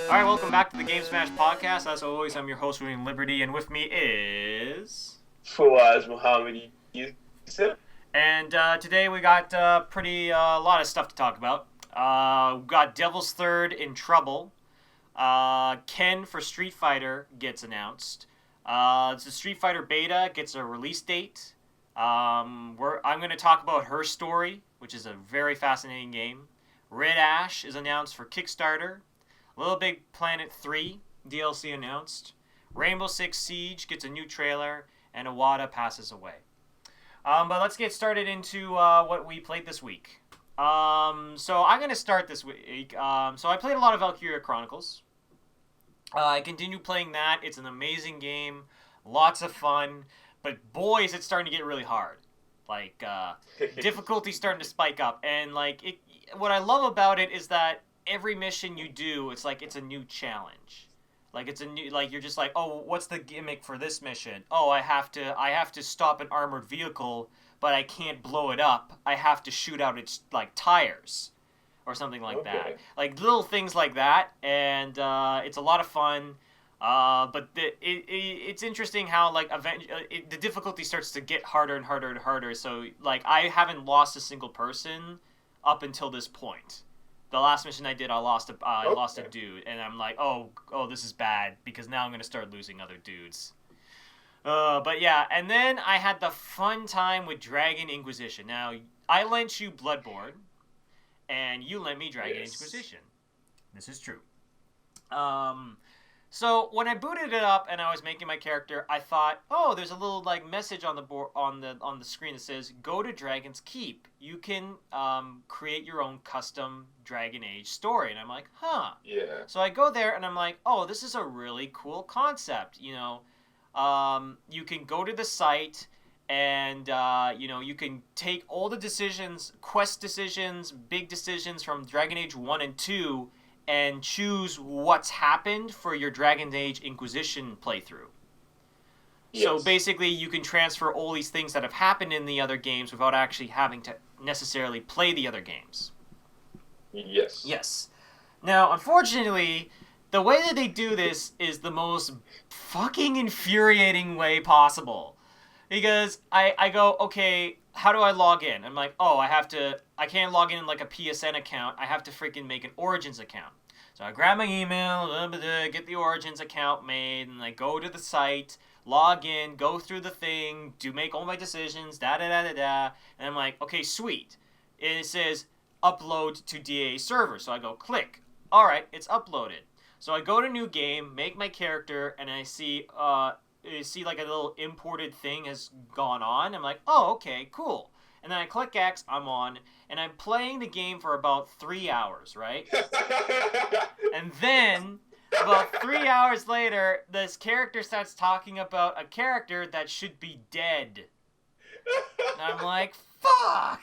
Alright, welcome back to the Game Smash Podcast. As always, I'm your host, William Liberty, and with me is... Fawwaz Muhammad Yusuf. And today we got a lot of stuff to talk about. We've got Devil's Third in trouble. Ken for Street Fighter gets announced. The Street Fighter beta gets a release date. I'm going to talk about her story, which is a very fascinating game. Red Ash is announced for Kickstarter. Little Big Planet 3 DLC announced. Rainbow Six Siege gets a new trailer, and Iwata passes away. But let's get started into what we played this week. So I'm going to start this week. So I played a lot of Valkyria Chronicles. I continue playing that. It's an amazing game. Lots of fun. But boy, is it starting to get really hard. Like, difficulty's starting to spike up. And, like, what I love about it is that every mission you do, it's like it's a new challenge. Like it's a new, like you're just like, oh, what's the gimmick for this mission? Oh, I have to stop an armored vehicle, but I can't blow it up. I have to shoot out its like tires, or something like that. Like little things like that, and it's a lot of fun. But it's interesting how like the difficulty starts to get harder and harder and harder. So like I haven't lost a single person up until this point. The last mission I did, I lost a dude, and I'm like, oh, this is bad, because now I'm going to start losing other dudes. But yeah, and then I had the fun time with Dragon Inquisition. Now, I lent you Bloodborne, and you lent me Dragon Inquisition. This is true. So when I booted it up and I was making my character, I thought, oh, there's a little like message on the board on the screen that says, "Go to Dragon's Keep. You can create your own custom Dragon Age story." And I'm like, huh. Yeah. So I go there and I'm like, oh, this is a really cool concept. You know, you can go to the site and you know, you can take all the decisions, quest decisions, big decisions from Dragon Age 1 and 2. And choose what's happened for your Dragon Age Inquisition playthrough. Yes. So basically, you can transfer all these things that have happened in the other games without actually having to necessarily play the other games. Yes. Yes. Now, unfortunately, the way that they do this is the most fucking infuriating way possible. Because I go, okay, how do I log in? I'm like, oh, I can't log in like a PSN account. I have to freaking make an Origins account. So I grab my email, get the Origins account made, and I go to the site, log in, go through the thing, make all my decisions, da-da-da-da-da. And I'm like, okay, sweet. And it says, upload to DA server. So I go, click. All right, it's uploaded. So I go to new game, make my character, and I see like a little imported thing has gone on. I'm like, oh, okay, cool. And then I click X, I'm on, and I'm playing the game for about 3 hours, right? And then, about 3 hours later, this character starts talking about a character that should be dead. And I'm like, fuck!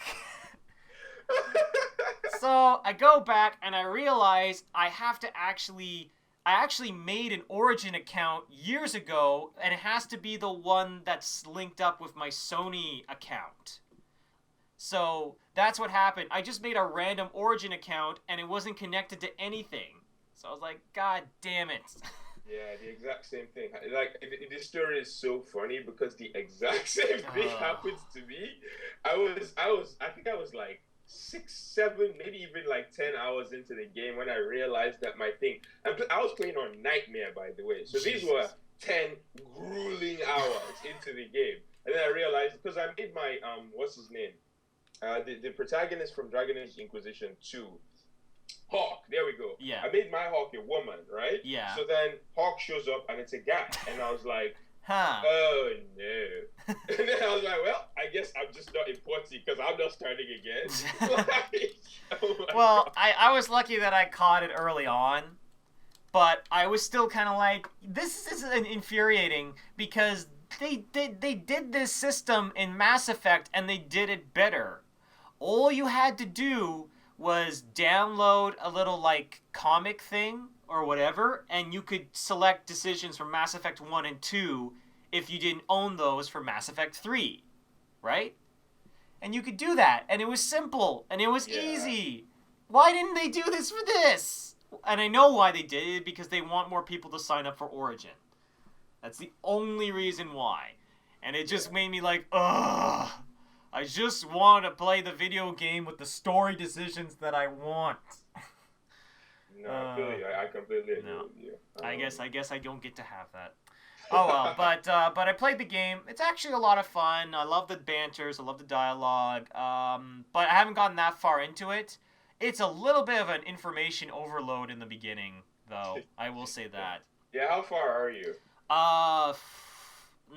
So, I go back, and I realize I actually made an Origin account years ago, and it has to be the one that's linked up with my Sony account. So that's what happened. I just made a random Origin account, and it wasn't connected to anything. So I was like, God damn it. Yeah, the exact same thing. Like, this story is so funny because the exact same thing happens to me. I think I was like 6, 7, maybe even like 10 hours into the game when I realized that my thing... I was playing on Nightmare, by the way. So Jesus. These were 10 grueling hours into the game. And then I realized, because I made my, what's his name? The protagonist from Dragon Age Inquisition 2. Hawk, there we go. Yeah. I made my Hawk a woman, right? Yeah. So then Hawk shows up and it's a guy. And I was like, huh. Oh no. And then I was like, well, I guess I'm just not important because I'm not starting again. Well, I was lucky that I caught it early on, but I was still kind of like, this is infuriating because they did this system in Mass Effect and they did it better. All you had to do was download a little like comic thing or whatever, and you could select decisions from Mass Effect 1 and 2 if you didn't own those for Mass Effect 3, right? And you could do that, and it was simple, and it was easy. Why didn't they do this for this? And I know why they did it, because they want more people to sign up for Origin. That's the only reason why. And it just made me like, ugh. I just want to play the video game with the story decisions that I want. No, I completely agree with you. I guess I don't get to have that. Oh well, but I played the game. It's actually a lot of fun. I love the banters. I love the dialogue. But I haven't gotten that far into it. It's a little bit of an information overload in the beginning, though. I will say that. Yeah, how far are you?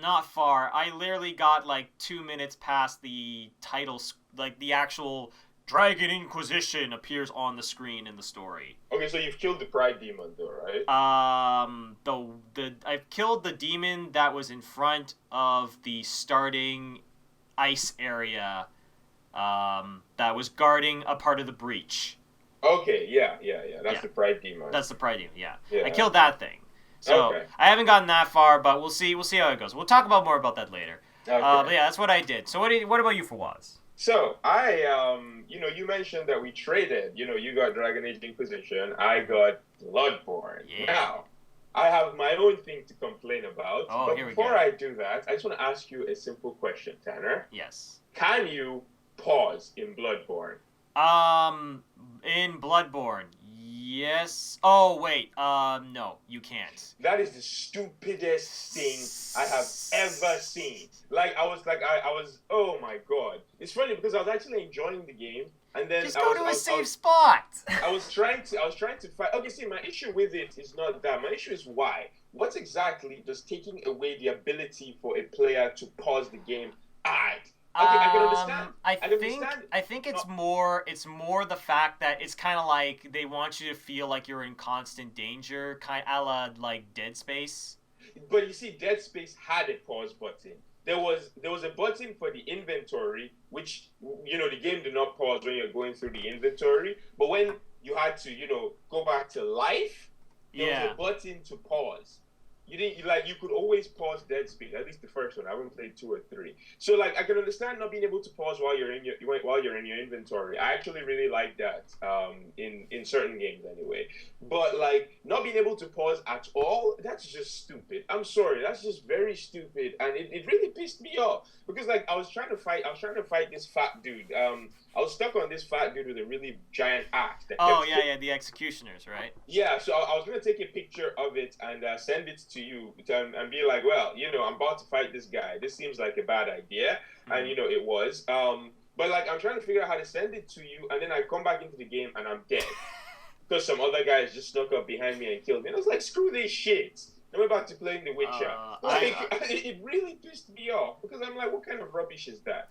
Not far. I literally got like 2 minutes past the title, like the actual Dragon Inquisition appears on the screen in the story. Okay, so you've killed the Pride Demon, though, right? I've killed the demon that was in front of the starting ice area, that was guarding a part of the breach. Okay, yeah. That's the Pride Demon. That's the Pride Demon. Yeah. I killed that thing. So okay. I haven't gotten that far, but we'll see. We'll see how it goes. We'll talk about more about that later. Okay. But yeah, that's what I did. So what about you, fawwaz? So I, you mentioned that we traded. You got Dragon Age Inquisition. I got Bloodborne. Yeah. Now, I have my own thing to complain about. Oh, but here we before go. I do that, I just want to ask you a simple question, Tanner. Yes. Can you pause in Bloodborne? In Bloodborne, yes. Oh wait, no, you can't. That is the stupidest thing I have ever seen. Like I was, oh my god. It's funny because I was actually enjoying the game, and then just go to a safe spot. I was trying to fight. Okay, see, my issue with it is not that. My issue is why. What exactly does taking away the ability for a player to pause the game add? Okay, I can understand. I think it's more the fact that it's kind of like they want you to feel like you're in constant danger, kind a la like Dead Space. But you see, Dead Space had a pause button. There was a button for the inventory, which the game did not pause when you're going through the inventory. But when you had to go back to life, there was a button to pause. You could always pause Dead Space, at least the first one. I haven't played 2 or 3. So I can understand not being able to pause while you're in your inventory. I actually really like that in certain games anyway. But not being able to pause at all, that's just stupid. I'm sorry, that's just very stupid, and it really pissed me off because I was trying to fight this fat dude. I was stuck on this fat dude with a really giant axe. The executioners, right? Yeah, so I was gonna take a picture of it and send it to you and be like, well, I'm about to fight this guy. This seems like a bad idea, and it was. But I'm trying to figure out how to send it to you, and then I come back into the game and I'm dead because some other guys just snuck up behind me and killed me. And I was like, screw this shit. I'm about to play The Witcher. It really pissed me off because I'm like, what kind of rubbish is that?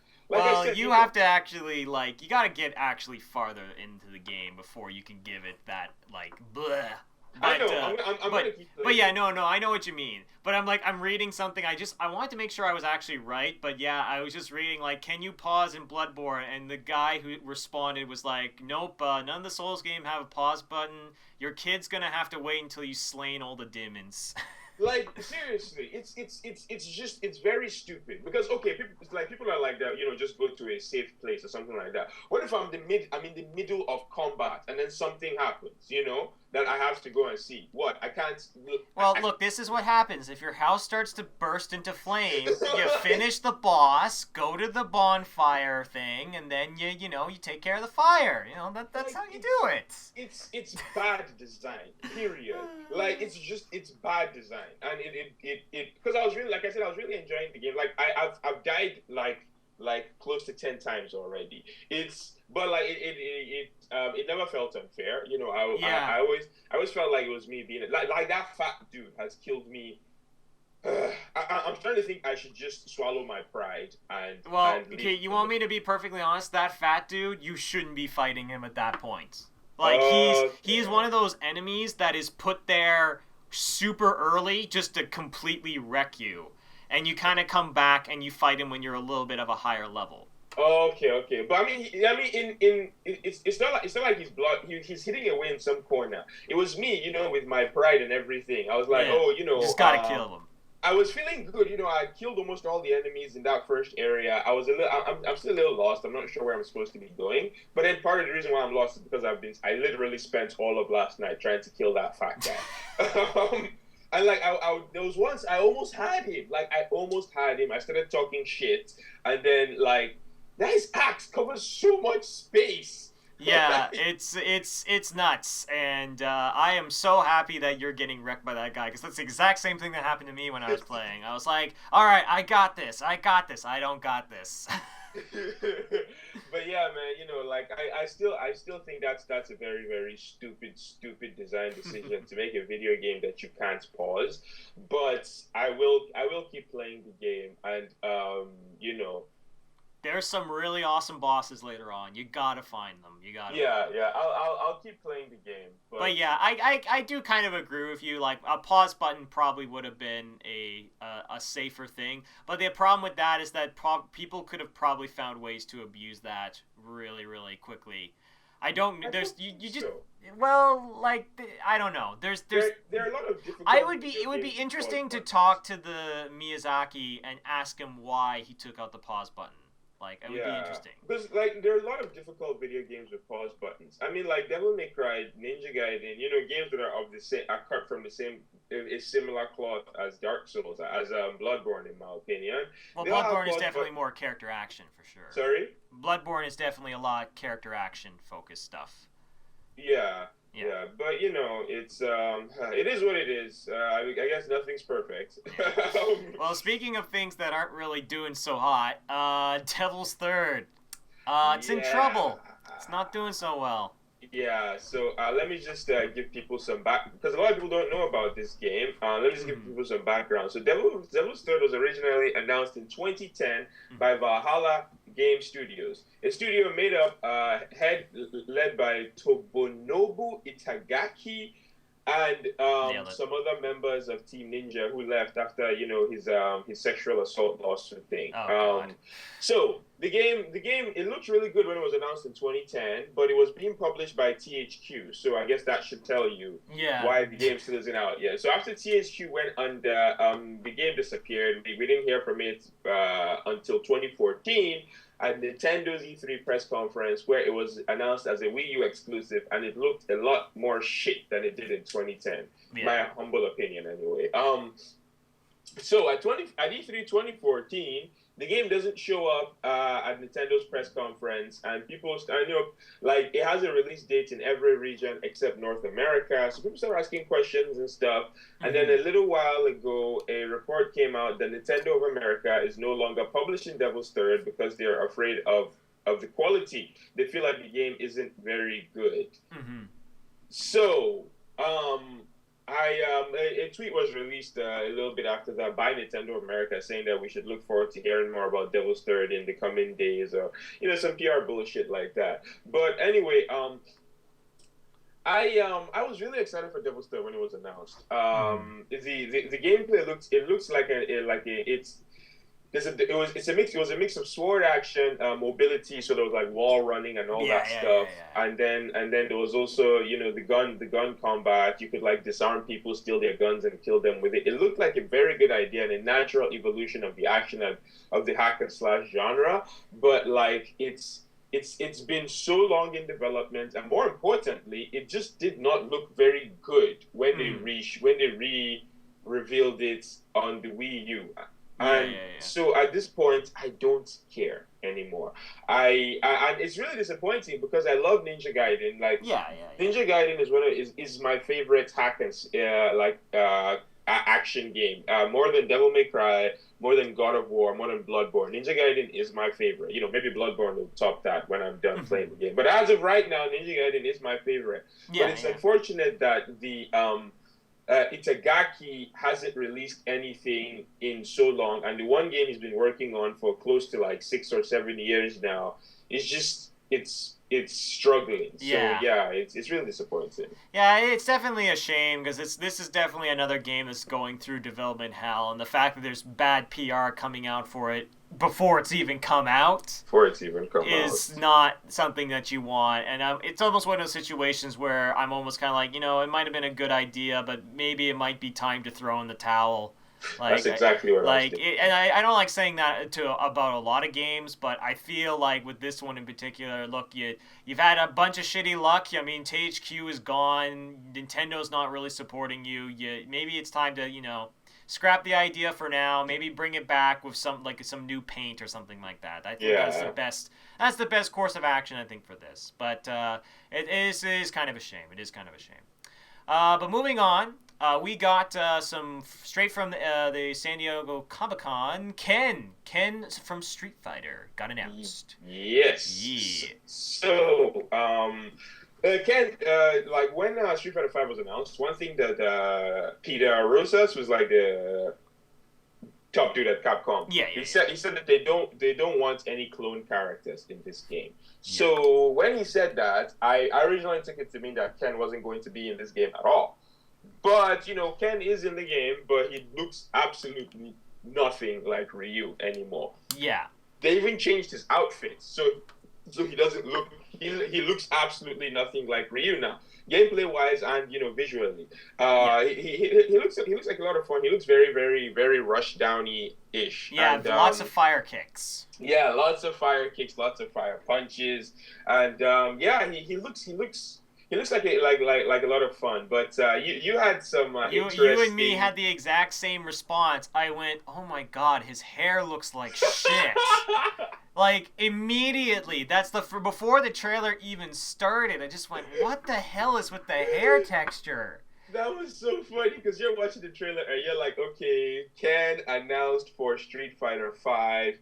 You have to actually you gotta get actually farther into the game before you can give it that bleh. I know. I'm gonna keep playing. But yeah, no, I know what you mean. But I'm reading something. I wanted to make sure I was actually right. But yeah, I was just reading can you pause in Bloodborne? And the guy who responded was like, nope. None of the Souls game have a pause button. Your kid's gonna have to wait until you slain all the demons. Seriously, it's very stupid because people are like that, just go to a safe place or something like that. What if I'm in the middle of combat and then something happens, that I have to go and see? What? I can't. Look, this is what happens if your house starts to burst into flames. You finish the boss, go to the bonfire thing, and then you take care of the fire. That's how you do it. It's bad design. Period. It's bad design. And it because I was really, like I said, I was really enjoying the game. I've died close to 10 times already. It never felt unfair. I always felt like it was me being like that fat dude has killed me. I'm trying to think I should just swallow my pride and. Well, okay, you want me to be perfectly honest? That fat dude, you shouldn't be fighting him at that point. He's one of those enemies that is put there super early just to completely wreck you, and you kind of come back and you fight him when you're a little bit of a higher level. Okay, okay, but I mean, it's not like he's blood. He's hitting away in some corner. It was me, with my pride and everything. I was like, Yeah, oh, you just gotta kill them. I was feeling good. I killed almost all the enemies in that first area. I was a little, I'm still a little lost. I'm not sure where I'm supposed to be going. But then part of the reason why I'm lost is because I literally spent all of last night trying to kill that fat guy. And like, there was once I almost had him. Like, I almost had him. I started talking shit, and then like, that axe covers so much space. Yeah, it's nuts, and I am so happy that you're getting wrecked by that guy because that's the exact same thing that happened to me when I was playing. I was like, all right, I got this, I don't got this. But yeah, man, like I still think that's a very, very stupid design decision to make a video game that you can't pause. But I will keep playing the game, and There's some really awesome bosses later on. You gotta find them. You gotta find yeah, them. yeah, I'll keep playing the game, But but yeah, I do kind of agree with you. Like a pause button probably would have been a safer thing. But the problem with that is that people could have probably found ways to abuse that really really quickly. I don't. I There's don't you, think you just so. well like I don't know. There's There are a lot of I difficult would be video it would be games with pause interesting to buttons. talk to the Miyazaki and ask him why he took out the pause button. Like it would be Yeah, interesting. because like there are a lot of difficult video games with pause buttons. I mean, like Devil May Cry, Ninja Gaiden, games that are of the same, are cut from the same, a similar cloth as Dark Souls, as Bloodborne, in my opinion. Well, They all have Bloodborne is pause definitely but more character action for sure. sorry. Bloodborne is definitely a lot character action focused stuff. Yeah, Yeah, yeah, but it is what it is. I guess nothing's perfect. yeah. Well, speaking of things that aren't really doing so hot, Devil's Third. It's in Yeah. trouble. It's not doing so well. Yeah, so let me just give people some back because a lot of people don't know about this game. Let me just give Mm-hmm. people some background. So Devil's Third was originally announced in 2010 Mm-hmm. by Valhalla Game Studios, a studio made up led by Tobonobu Itagaki and Nailed it. some other members of Team Ninja who left after his sexual assault lawsuit thing. Oh God. So the game, it looked really good when it was announced in 2010, but it was being published by THQ. So I guess that should tell you Yeah. why the game still isn't out yet. So after THQ went under, the game disappeared. We didn't hear from it until 2014 at Nintendo's E3 press conference, where it was announced as a Wii U exclusive, and it looked a lot more shit than it did in 2010. Yeah. My humble opinion, anyway. So at E3 2014, the game doesn't show up at Nintendo's press conference, and like it has a release date in every region except North America. So people start asking questions and stuff. And then Mm-hmm. a little while ago, a report came out that Nintendo of America is no longer publishing Devil's Third because they're afraid of the quality. They feel like the game isn't very good. Mm-hmm. So, a tweet was released a little bit after that by Nintendo of America saying that we should look forward to hearing more about Devil's Third in the coming days, or some PR bullshit like that. But anyway, I was really excited for Devil's Third when it was announced. Mm-hmm. The gameplay looks like it was a mix of sword action, mobility, so there was like wall running and all Yeah, that yeah, yeah, stuff, and then there was also the gun combat. You could like disarm people, steal their guns, and kill them with it. It looked like a very good idea and a natural evolution of the action of the hack and slash genre, but like it's been so long in development, and more importantly, it just did not look very good when yeah. Mm. they revealed it on the Wii U. Yeah, And yeah, yeah. so at this point, I don't care anymore. And it's really disappointing because I love Ninja Gaiden. Like Yeah, yeah, yeah. Ninja Gaiden is my favorite action game. More than Devil May Cry, more than God of War, more than Bloodborne. Ninja Gaiden is my favorite. Maybe Bloodborne will top that when I'm done Mm-hmm. playing the game. But as of right now, Ninja Gaiden is my favorite. But Yeah, it's yeah. unfortunate that the Itagaki hasn't released anything in so long, and the one game he's been working on for close to like 6 or 7 years now is just it's struggling. So Yeah. yeah, it's really disappointing. Yeah, it's definitely a shame because this is definitely another game that's going through development hell, and the fact that there's bad PR coming out for it before it's even come out For it to even come out. is not something that you want. And it's almost one of those situations where I'm almost kind of like, it might have been a good idea, but maybe it might be time to throw in the towel. That's Like, exactly what I was thinking. and I don't like saying that to about a lot of games, but I feel like with this one in particular, look, you've had a bunch of shitty luck. I mean, THQ is gone. Nintendo's not really supporting you. Maybe it's time to scrap the idea for now. Maybe bring it back with some new paint or something like that. I think that's the Yeah. best. That's the best course of action, I think, for this. But it is kind of a shame. It is kind of a shame. But moving on, we got some straight from the San Diego Comic Con. Ken from Street Fighter got announced. Yes. Yeah. So, Ken, like when Street Fighter Five was announced, one thing that Peter Rosas was like the top dude at Capcom. Yeah. He said that they don't want any clone characters in this game. So when he said that, I originally took it to mean that Ken wasn't going to be in this game at all. But Ken is in the game, but he looks absolutely nothing like Ryu anymore. Yeah. They even changed his outfit, so he doesn't look. He looks absolutely nothing like Ryu now, gameplay wise and visually. He looks like a lot of fun. He looks very very very Rush Downy ish. Yeah, and, lots of fire kicks. Yeah, lots of fire kicks, lots of fire punches, and yeah, he looks like like a lot of fun. But you had some You interesting. and me had the exact same response. I went, "Oh my god, his hair looks like shit." Like immediately, that's before the trailer even started. I just went, "What the hell is with the hair texture?" That was so funny because you're watching the trailer and you're like, okay, Ken announced for Street Fighter 5,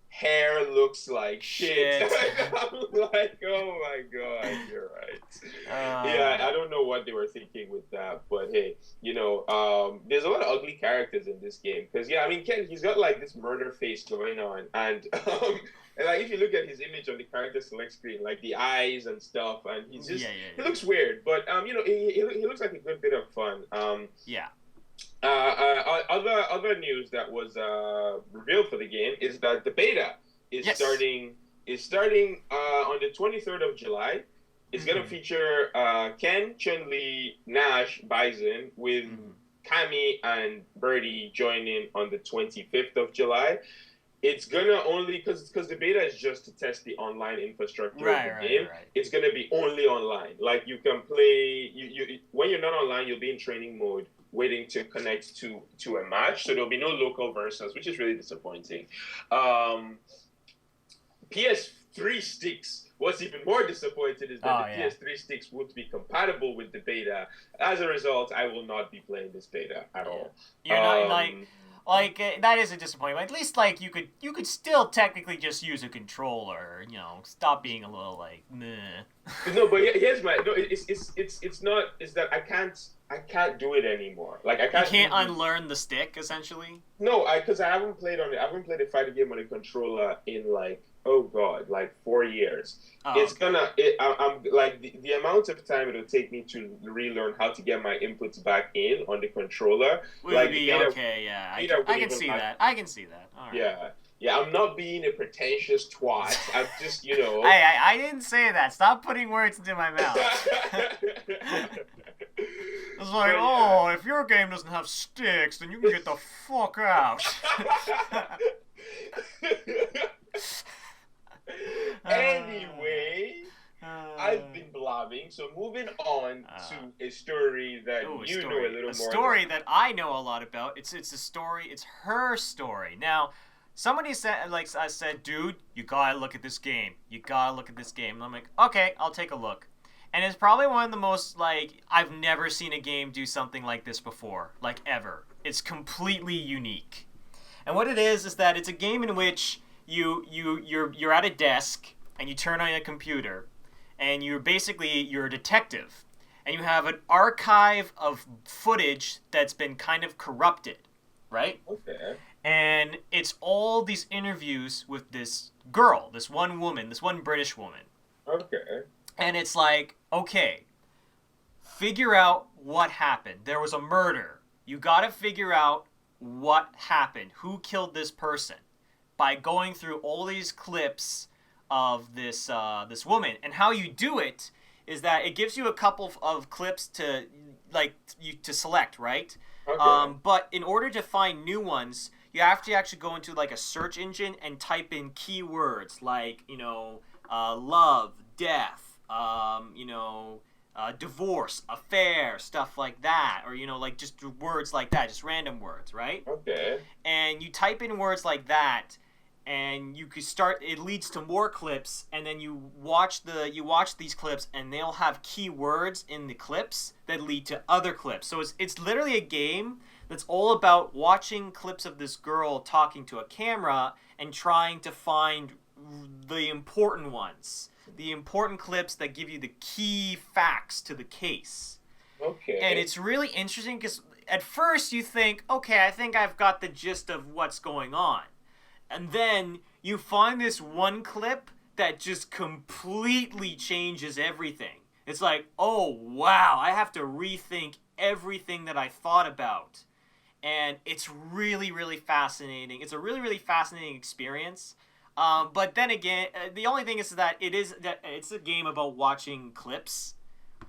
hair looks like shit. I'm like, oh my god, you're right. Yeah, I don't know what they were thinking with that, but hey, there's a lot of ugly characters in this game because yeah, I mean, Ken, he's got like this murder face going on, and and like if you look at his image on the character select screen, like the eyes and stuff, and he's just he looks weird, but he looks like a good bit of fun. Yeah. Other news that was revealed for the game is that the beta is starting on the 23rd of July. It's gonna feature Ken, Chun-Li, Nash, Bison with Kami and Birdie joining on the 25th of July. It's gonna only because the beta is just to test the online infrastructure of the game. Right. It's gonna be only online. Like you can play you when you're not online, you'll be in training mode, waiting to connect to a match. So there'll be no local versus, which is really disappointing. PS3 sticks. What's even more disappointing is that the PS3 sticks won't be compatible with the beta. As a result, I will not be playing this beta at all. You're not that is a disappointment. At least you could still technically just use a controller. Stop being a little like meh. No, but here's my no. It's not. It's that I can't do it anymore. Like I can't. You can't unlearn the stick essentially. No, because I haven't played a fighting game on a controller in like 4 years. I'm like the amount of time it'll take me to relearn how to get my inputs back in on the controller. Would be okay, yeah. I can see that. I can see that. All right. Yeah, I'm not being a pretentious twat. I'm just, I didn't say that. Stop putting words into my mouth. It's like, if your game doesn't have sticks, then you can get the fuck out. Anyway, I've been blabbing, so moving on to a story that know a little more. A story that I know a lot about. It's a story. It's her story. Now, somebody said, I said, dude, you gotta look at this game. You gotta look at this game. And I'm like, okay, I'll take a look. And it's probably one of the most I've never seen a game do something like this before, ever. It's completely unique. And what it is that it's a game in which you're at a desk and you turn on a computer and you're a detective and you have an archive of footage that's been kind of corrupted, right? Okay. And it's all these interviews with this girl, this one woman, this one British woman. Okay. And it's like, okay, figure out what happened. There was a murder. You got to figure out what happened. Who killed this person? By going through all these clips of this woman, and how you do it is that it gives you a couple of clips to to select, right? Okay. But in order to find new ones, you have to actually go into like a search engine and type in keywords like love, death, divorce, affair, stuff like that, or like just words like that, just random words, right? Okay. And you type in words like that, and you could start, it leads to more clips, and then you watch these clips, and they'll have keywords in the clips that lead to other clips. So it's literally a game that's all about watching clips of this girl talking to a camera and trying to find the important ones, the important clips that give you the key facts to the case. And Okay. it's really interesting because at first you think, okay, I think I've got the gist of what's going on. And then you find this one clip that just completely changes everything. It's like, oh, wow, I have to rethink everything that I thought about. And it's really, really fascinating. It's a really, really fascinating experience. But then again, the only thing is that it's a game about watching clips,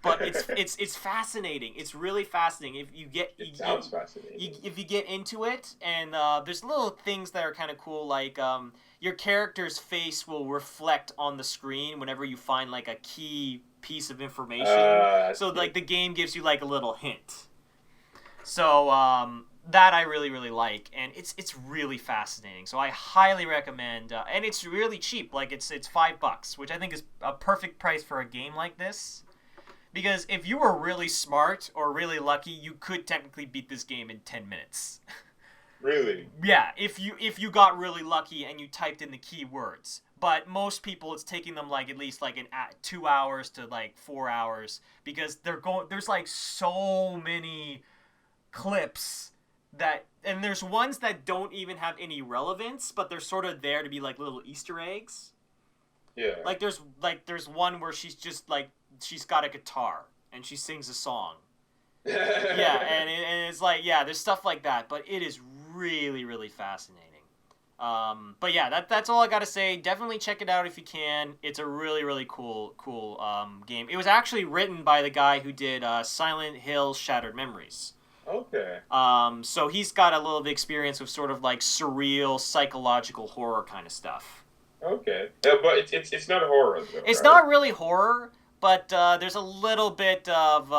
but it's fascinating. It's really fascinating if you get It sounds fascinating. if you get into it. And there's little things that are kind of cool, like your character's face will reflect on the screen whenever you find like a key piece of information. That's So like cute. the game gives you like a little hint. So that I really really like, and it's really fascinating. So I highly recommend, and it's really cheap. Like it's $5, which I think is a perfect price for a game like this. Because if you were really smart or really lucky, you could technically beat this game in 10 minutes. Really? Yeah, if you got really lucky and you typed in the keywords. But most people, it's taking them like at least like 2 hours to like 4 hours, because there's like so many clips and there's ones that don't even have any relevance, but they're sort of there to be like little Easter eggs. Yeah. Like there's one where she's got a guitar and she sings a song. Yeah, and it's like, yeah, there's stuff like that, but it is really really fascinating. But yeah, that's all I gotta say. Definitely check it out if you can. It's a really really cool game. It was actually written by the guy who did Silent Hill Shattered Memories. Okay. So he's got a little bit of experience with sort of like surreal psychological horror kind of stuff. Okay. But it's not horror though, It's right? not really horror, but there's a little bit of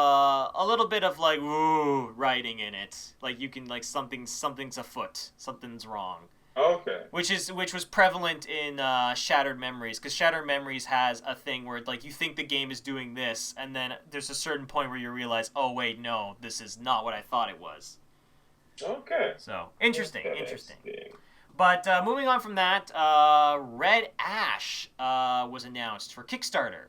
like ooh writing in it. Like you can, like, something's afoot, something's wrong. Okay. Which was prevalent in Shattered Memories, because Shattered Memories has a thing where like you think the game is doing this, and then there's a certain point where you realize, oh wait, no, this is not what I thought it was. Okay. So interesting, interesting. Interesting. But moving on from that, Red Ash was announced for Kickstarter.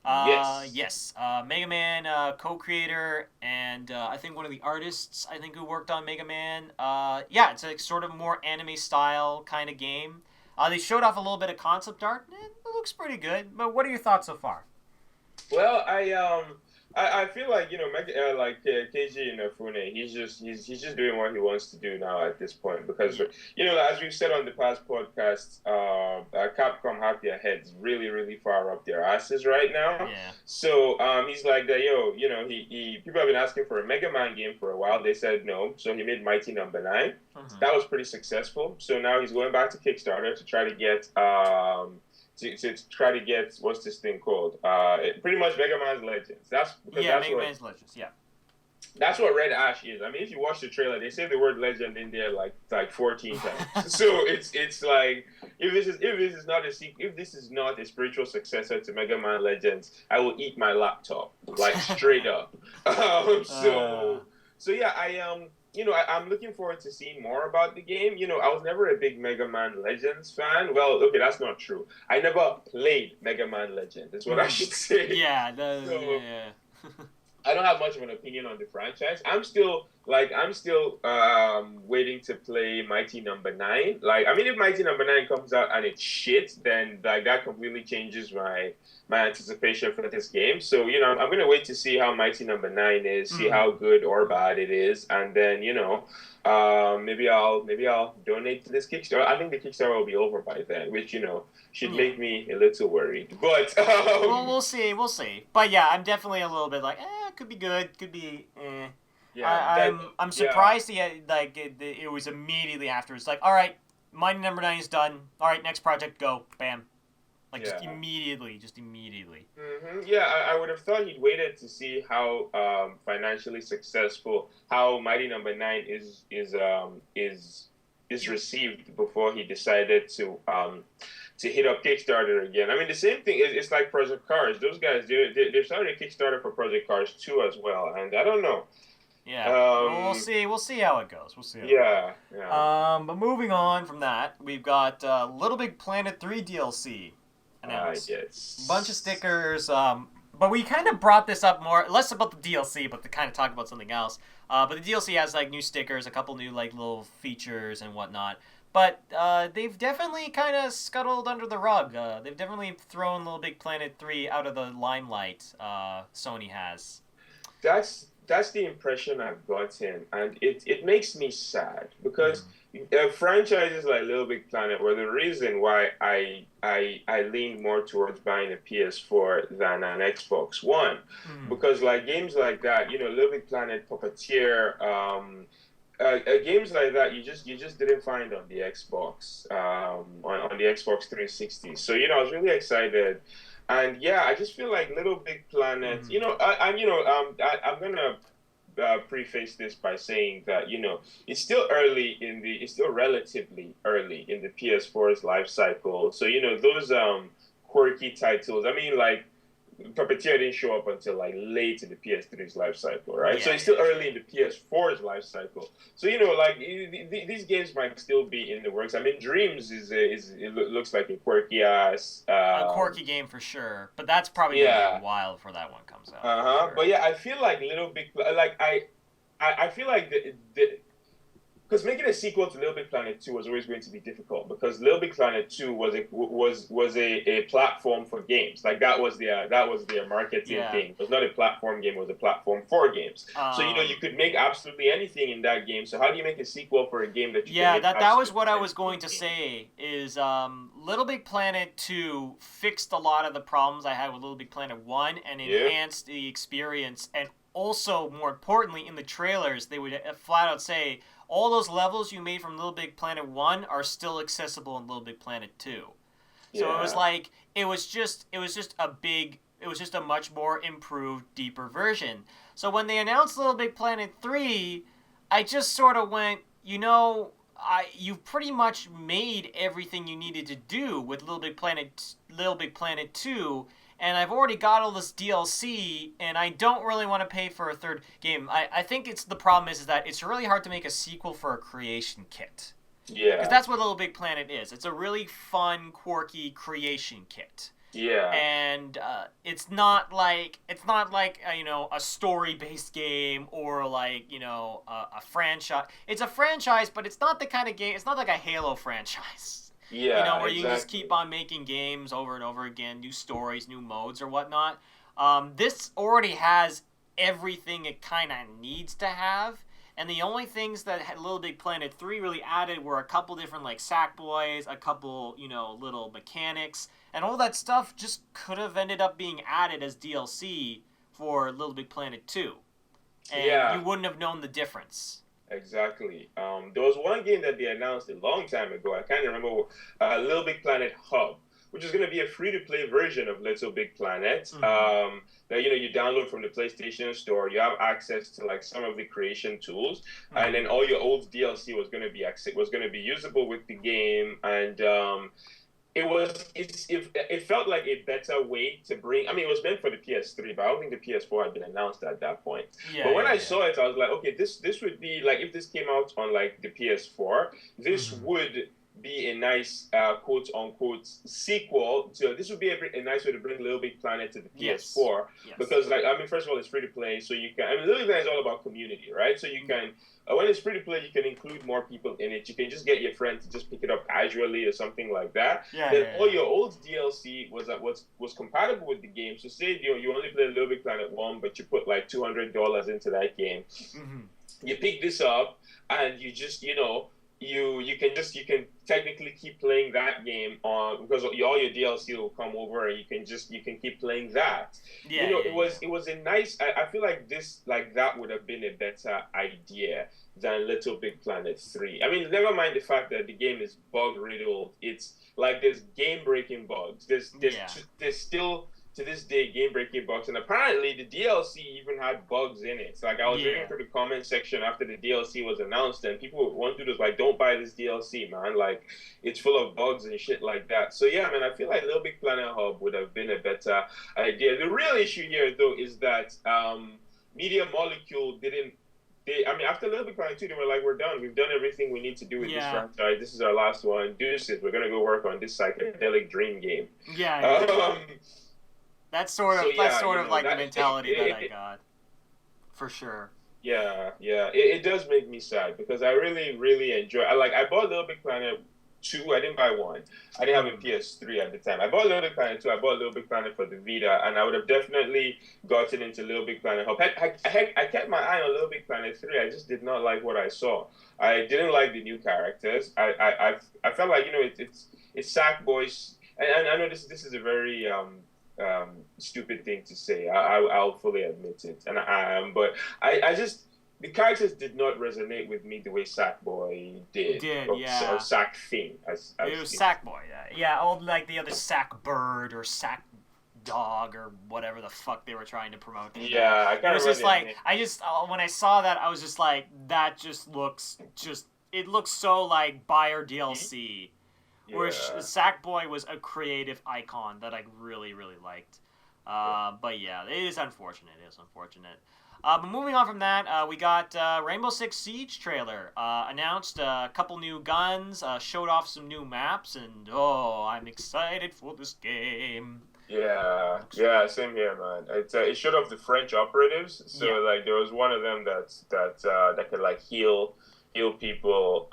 Yes. Yes, Mega Man co-creator, and I think one of the artists, I think, who worked on Mega Man. Yeah, it's a sort of more anime style kind of game. They showed off a little bit of concept art. It looks pretty good. But what are your thoughts so far? Well, I feel like KG Inafune, he's just doing what he wants to do now at this point because Yeah. as we've said on the past podcasts, Capcom have their heads really really far up their asses right now. Yeah. So he's like that, he people have been asking for a Mega Man game for a while. They said no, so he made Mighty Number Nine. Mm-hmm. That was pretty successful. So now he's going back to Kickstarter to try to get to try to get, what's this thing called? Pretty much Mega Man's Legends. That's because Yeah, Mega Man's Legends. Yeah. that's what Red Ash is. I mean, if you watch the trailer, they say the word legend in there like 14 times. So it's like, if this is not a spiritual successor to Mega Man Legends, I will eat my laptop, like, straight up. Um, Uh, so so yeah, I'm looking forward to seeing more about the game. I was never a big Mega Man Legends fan. Well, okay, that's not true. I never played Mega Man Legends. Is what I should say. yeah. So Yeah. I don't have much of an opinion on the franchise. I'm still like I'm still waiting to play Mighty Number Nine. Like, I mean, if Mighty Number Nine comes out and it's shit, then like that completely changes my anticipation for this game. So I'm gonna wait to see how Mighty Number Nine is, see Mm-hmm. how good or bad it is, and then maybe I'll donate to this Kickstarter. I think the Kickstarter will be over by then, which should Yeah. make me a little worried. But Well, we'll see. We'll see. But yeah, I'm definitely a little bit like, could be good, could be, eh. yeah, that I'm yeah. surprised it was immediately afterwards. Like, all right, Mighty Number Nine is done. All right, next project, go, bam. Like just Yeah. immediately, just immediately. Yeah, I would have thought he'd waited to see how financially successful, how Mighty Number Nine is received before he decided to hit up Kickstarter again. I mean, the same thing is it's like Project Cars. Those guys they started a Kickstarter for Project Cars 2 as well, and I don't know. Yeah. Well, we'll Um, see. We'll see how it goes. We'll see how it goes. yeah, yeah. But moving on from that, we've got Little Big Planet 3 DLC announced. Bunch of Yes. stickers. But we kind of brought this up more, less about the DLC, but to kind of talk about something else. But the DLC has like new stickers, a couple new like little features and whatnot. But they've definitely kind of scuttled under the rug. They've definitely thrown Little Big Planet 3 out of the limelight. Sony has. That's the impression I've gotten, and it makes me sad because Mm. franchises like Little Big Planet were the reason why I leaned more towards buying a PS4 than an Xbox One, Mm. because like games like that, Little Big Planet, Puppeteer, games like that, you just didn't find on the Xbox, on the Xbox 360. So I was really excited. And yeah, I just feel like Little Big Planet, Mm. I'm gonna preface this by saying that it's still relatively early in the PS4's life cycle. So those quirky titles. I mean, like Puppeteer didn't show up until like late in the PS3's life cycle, right? So Yeah, it's still yeah, early in the PS4's life cycle. So like these games might still be in the works. I mean, Dreams looks like a quirky ass. a quirky game for sure, but that's probably gonna be a Yeah. while before that one comes out for Uh-huh. sure. But yeah, I feel like Little Big like I feel like the because making a sequel to Little Big Planet 2 was always going to be difficult because Little Big Planet 2 was a platform for games. Like that was their marketing Yeah. thing. It was not a platform game, it was a platform for games. So you Um, could make absolutely anything in that game. So how do you make a sequel for a game that you can yeah, make that was what absolutely I was anything going to in? say. Is Little Big Planet 2 fixed a lot of the problems I had with Little Big Planet 1 and Yeah. enhanced the experience. And also, more importantly, in the trailers, they would flat out say all those levels you made from Little Big Planet 1 are still accessible in Little Big Planet 2. So it was Yeah. like it was just a much more improved, deeper version. So when they announced Little Big Planet 3, I just sort of went, you've pretty much made everything you needed to do with Little Big Planet 2, and I've already got all this DLC, and I don't really want to pay for a third game. I think the problem is that it's really hard to make a sequel for a creation kit. Because Yeah. that's what Little Big Planet is. It's a really fun, quirky creation kit, Yeah. and it's not like a story-based game or like a franchise. It's a franchise, but it's not the kind of game. It's not like a Halo franchise. Yeah, Where you can just exactly. keep on making games over and over again, new stories, new modes, or whatnot. This already has everything it kind of needs to have. And the only things that Little Big Planet 3 really added were a couple different, like, Sackboys, a couple, little mechanics. And all that stuff just could have ended up being added as DLC for Little Big Planet 2. And you Yeah. wouldn't have known the difference. Exactly. There was one game that they announced a long time ago. I can't remember. Little Big Planet Hub, which is going to be a free-to-play version of Little Big Planet. Mm-hmm. That you download from the PlayStation Store. You have access to like some of the creation tools, and Mm-hmm. then all your old DLC was going to be usable with the game, and it felt like a better way to bring. I mean, it was meant for the PS3, but I don't think the PS4 had been announced at that point. Yeah, But when yeah, I yeah. saw it, I was like, okay, this would be like if this came out on like the PS4, this Mm-hmm. would be a nice quote unquote sequel to this would be a nice way to bring Little Big Planet to the Yes. PS4 Yes. because like I mean first of all it's free to play so you can I mean Little Big Planet is all about community right so you can when it's free to play you can include more people in it you can just get your friend to just pick it up casually or something like that Yeah. then Yeah. all Yeah. your old DLC was compatible with the game so say you only play Little Big Planet 1 but you put like $200 into that game Mm-hmm. you pick this up and you just you can technically keep playing that game on because all your DLC will come over and you can keep playing that. Yeah. Yeah. Yeah. It was a nice I feel like this like that would have been a better idea than Little Big Planet 3. I mean, never mind the fact that the game is bug riddled. It's like there's game breaking bugs. Yeah. There's still to this day game breaking bugs and apparently the DLC even had bugs in it. So, like I was reading Yeah. through the comment section after the DLC was announced and people one dude was like, don't buy this DLC, man. Like it's full of bugs and shit like that. So yeah, man, I feel like Little Big Planet Hub would have been a better idea. The real issue here though is that Media Molecule didn't I mean, after Little Big Planet 2, they were like, we're done. We've done everything we need to do with this Yeah. franchise. This is our last one. Deuces. We're going to go work on this psychedelic dream game. Yeah. Yeah. That's sort of So, that's yeah, sort you of know, like the that, mentality that I got, for sure. yeah, yeah. It does make me sad because I really, really enjoy I bought Little Big Planet 2. I didn't buy 1. I didn't have a PS3 at the time. I bought Little Big Planet 2. I bought Little Big Planet for the Vita, and I would have definitely gotten into Little Big Planet Hub. I kept my eye on Little Big Planet 3. I just did not like what I saw. I didn't like the new characters. I felt like, it's Sackboy's, and I know this is a very stupid thing to say. I'll fully admit it, and I am. But I just the characters did not resonate with me the way Sackboy did, or Sack Thing as it was Sackboy. Yeah, old like the other Sack Bird or Sack Dog or whatever the fuck they were trying to promote. Yeah, I it was just like I just when I saw that I was just like that just looks it looks so like buyer DLC. Yeah. Where Sackboy was a creative icon that I really, really liked. But yeah, it is unfortunate. But moving on from that, we got Rainbow Six Siege trailer. Announced a couple new guns, showed off some new maps, and I'm excited for this game. Yeah, same here, man. It showed off the French operatives. So like there was one of them that could like heal people.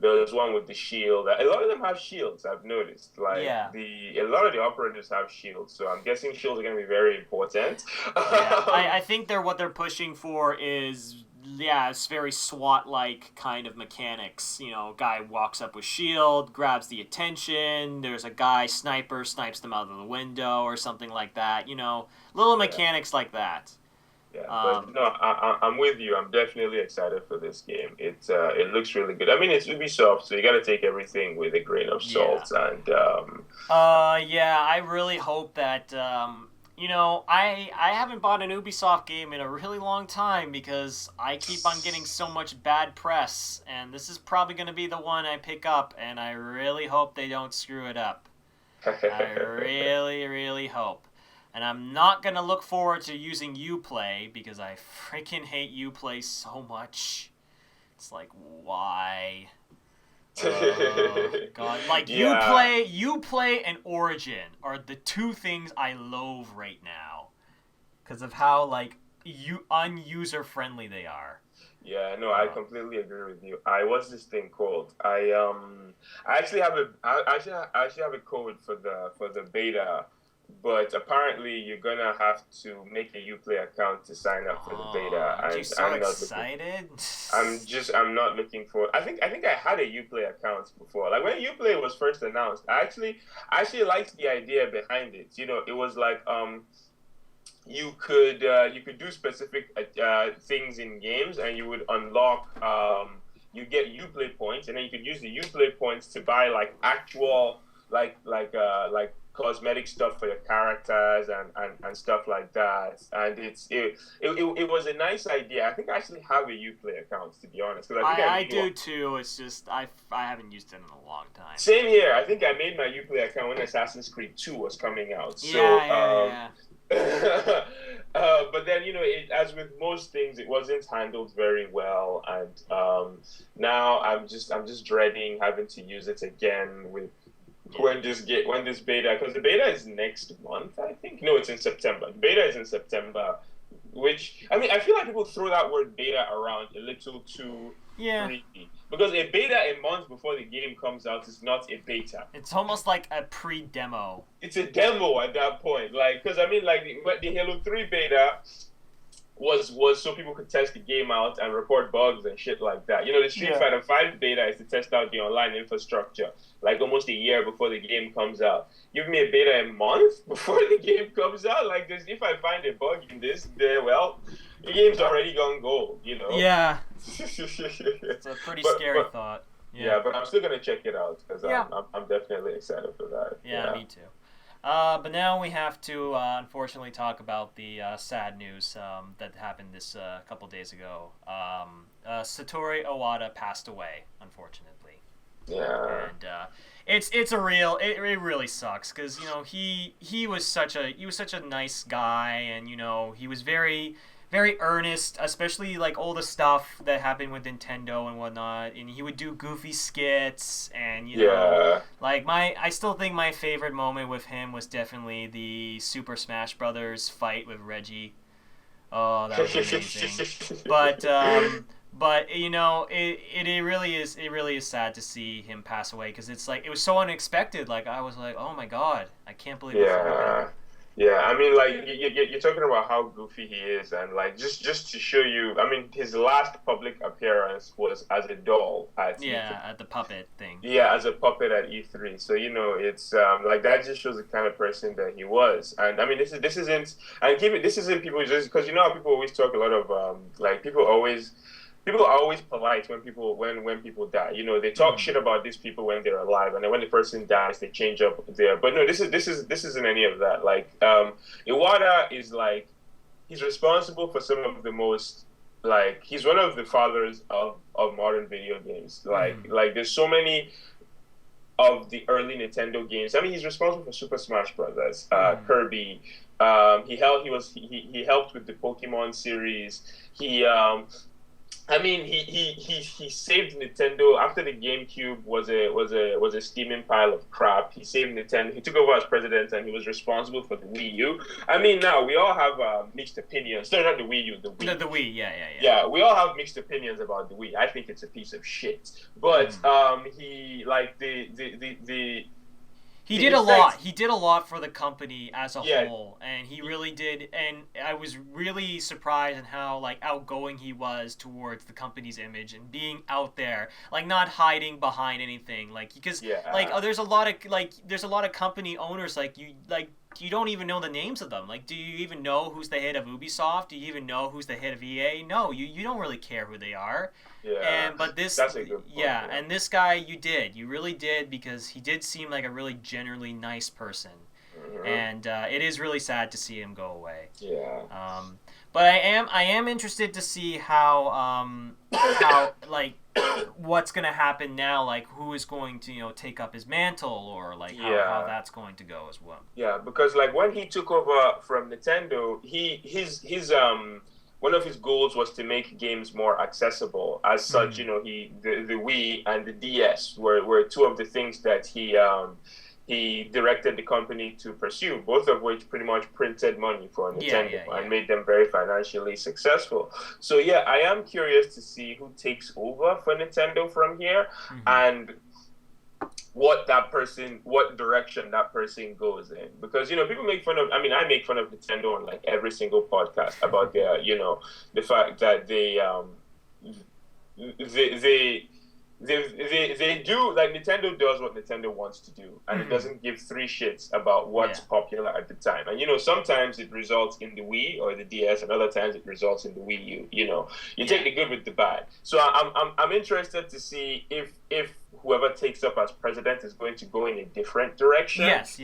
There was one with the shield. A lot of them have shields. I've noticed. Like a lot of the operators have shields. So I'm guessing shields are going to be very important. I think what they're pushing for is it's very SWAT-like kind of mechanics. Guy walks up with shield, grabs the attention. There's a guy sniper snipes them out of the window or something like that. Little mechanics like that. Yeah, but no, I'm with you. I'm definitely excited for this game. It looks really good. I mean, it's Ubisoft, so you got to take everything with a grain of salt. And I really hope that I haven't bought an Ubisoft game in a really long time because I keep on getting so much bad press, and this is probably going to be the one I pick up, and I really hope they don't screw it up. I really, really hope. And I'm not going to look forward to using Uplay because I freaking hate Uplay so much. It's like, why? Oh, God. Like, Uplay and Origin are the two things I loathe right now. Because of how, like, unuser-friendly they are. Yeah, no, I completely agree with you. What's this thing called? I actually have a code for the beta. But apparently, you're gonna have to make a Uplay account to sign up for the beta. Are you so excited? I'm not looking for. I think I had a Uplay account before. Like when Uplay was first announced, I actually liked the idea behind it. It was like you could do specific things in games, and you would unlock. You get Uplay points, and then you could use the Uplay points to buy like actual like cosmetic stuff for your characters and stuff like that. And it was a nice idea. I think I actually have a Uplay account, to be honest. I do too. It's just I haven't used it in a long time. Same here. I think I made my Uplay account when Assassin's Creed 2 was coming out. So, But then as with most things, it wasn't handled very well, and now I'm just dreading having to use it again with when this beta, because the beta is next month, I think. No, it's in September. The beta is in September, which I mean, I feel like people throw that word beta around a little too Yeah. freely because a beta a month before the game comes out is not a beta. It's almost like a pre-demo. It's a demo at that point. Like, because I mean, like the Halo 3 beta was so people could test the game out and report bugs and shit like that. The Street Yeah. Fighter 5 beta is to test out the online infrastructure, like almost a year before the game comes out. Give me a beta a month before the game comes out. Like, this, if I find a bug in this, well, the game's already gone gold. Yeah. It's a pretty scary thought. Yeah, but I'm still gonna check it out because Yeah. I'm definitely excited for that. Yeah, me too. But now we have to unfortunately talk about the sad news that happened this couple days ago. Satoru Iwata passed away, unfortunately. Yeah. And it really sucks because he was such a nice guy, and he was very earnest, especially like all the stuff that happened with Nintendo and whatnot. And he would do goofy skits, and like I still think my favorite moment with him was definitely the Super Smash Brothers fight with Reggie. Oh, that was amazing. But it really is sad to see him pass away because it's like it was so unexpected. Like I was like, oh my god, I can't believe it happened. Yeah, I mean, like you're talking about how goofy he is, and like just to show you, I mean, his last public appearance was as a doll at at the puppet thing. Yeah, as a puppet at E3. So it's like that just shows the kind of person that he was. And I mean, this isn't people just because how people always talk a lot of like people are always polite when people die. They talk shit about these people when they're alive, and then when the person dies, they change up there. But no, this isn't any of that. Like, Iwata is like he's responsible for some of the most he's one of the fathers of modern video games. Like there's so many of the early Nintendo games. I mean, he's responsible for Super Smash Brothers, Kirby. He helped with the Pokemon series. He saved Nintendo after the GameCube was a steaming pile of crap. He saved Nintendo. He took over as president, and he was responsible for the Wii U. I mean, now we all have mixed opinions. No, not the Wii U. The Wii. The Wii. Yeah. Yeah, we all have mixed opinions about the Wii. I think it's a piece of shit. But he like the He did a lot. He did a lot for the company as a whole, and he really did. And I was really surprised in how outgoing he was towards the company's image and being out there, not hiding behind anything. Because there's a lot of company owners you don't even know the names of them. Do you even know who's the head of Ubisoft? Do you even know who's the head of EA? No, you don't really care who they are. Yeah. That's a good point, and this guy you really did, because he did seem like a really generally nice person. Mm-hmm. And it is really sad to see him go away. Yeah. But I am interested to see how what's gonna happen now, who is going to take up his mantle, or how that's going to go as well. Yeah, because when he took over from Nintendo, his one of his goals was to make games more accessible. As such, the Wii and the DS were two of the things that he directed the company to pursue, both of which pretty much printed money for Nintendo and made them very financially successful. So I am curious to see who takes over for Nintendo from here, and what direction that person goes in. Because people make fun of, I make fun of Nintendo on every single podcast about their the fact that they do, Nintendo does what Nintendo wants to do, and it doesn't give three shits about what's popular at the time. And sometimes it results in the Wii or the DS, and other times it results in the Wii U. You take the good with the bad. So I'm interested to see if whoever takes up as president is going to go in a different direction. Yes,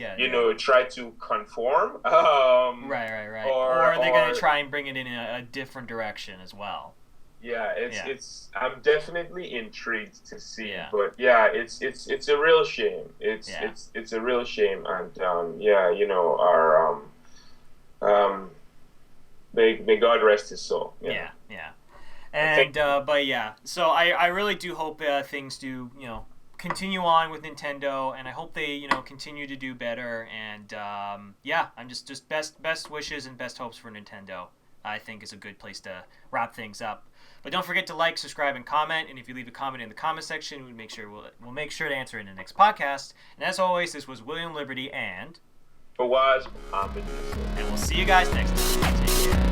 try to conform. Right. Or are they going to try and bring it in a different direction as well? Yeah, it's I'm definitely intrigued to see, but it's a real shame. It's a real shame, and May God rest his soul. Yeah. And but yeah, so I really do hope things do continue on with Nintendo, and I hope they continue to do better. And yeah, I'm just best wishes and best hopes for Nintendo. I think is a good place to wrap things up. But don't forget to like, subscribe, and comment. And if you leave a comment in the comment section, we'll make sure to answer it in the next podcast. And as always, this was William Liberty and fawwaz, and we'll see you guys next time. Take care.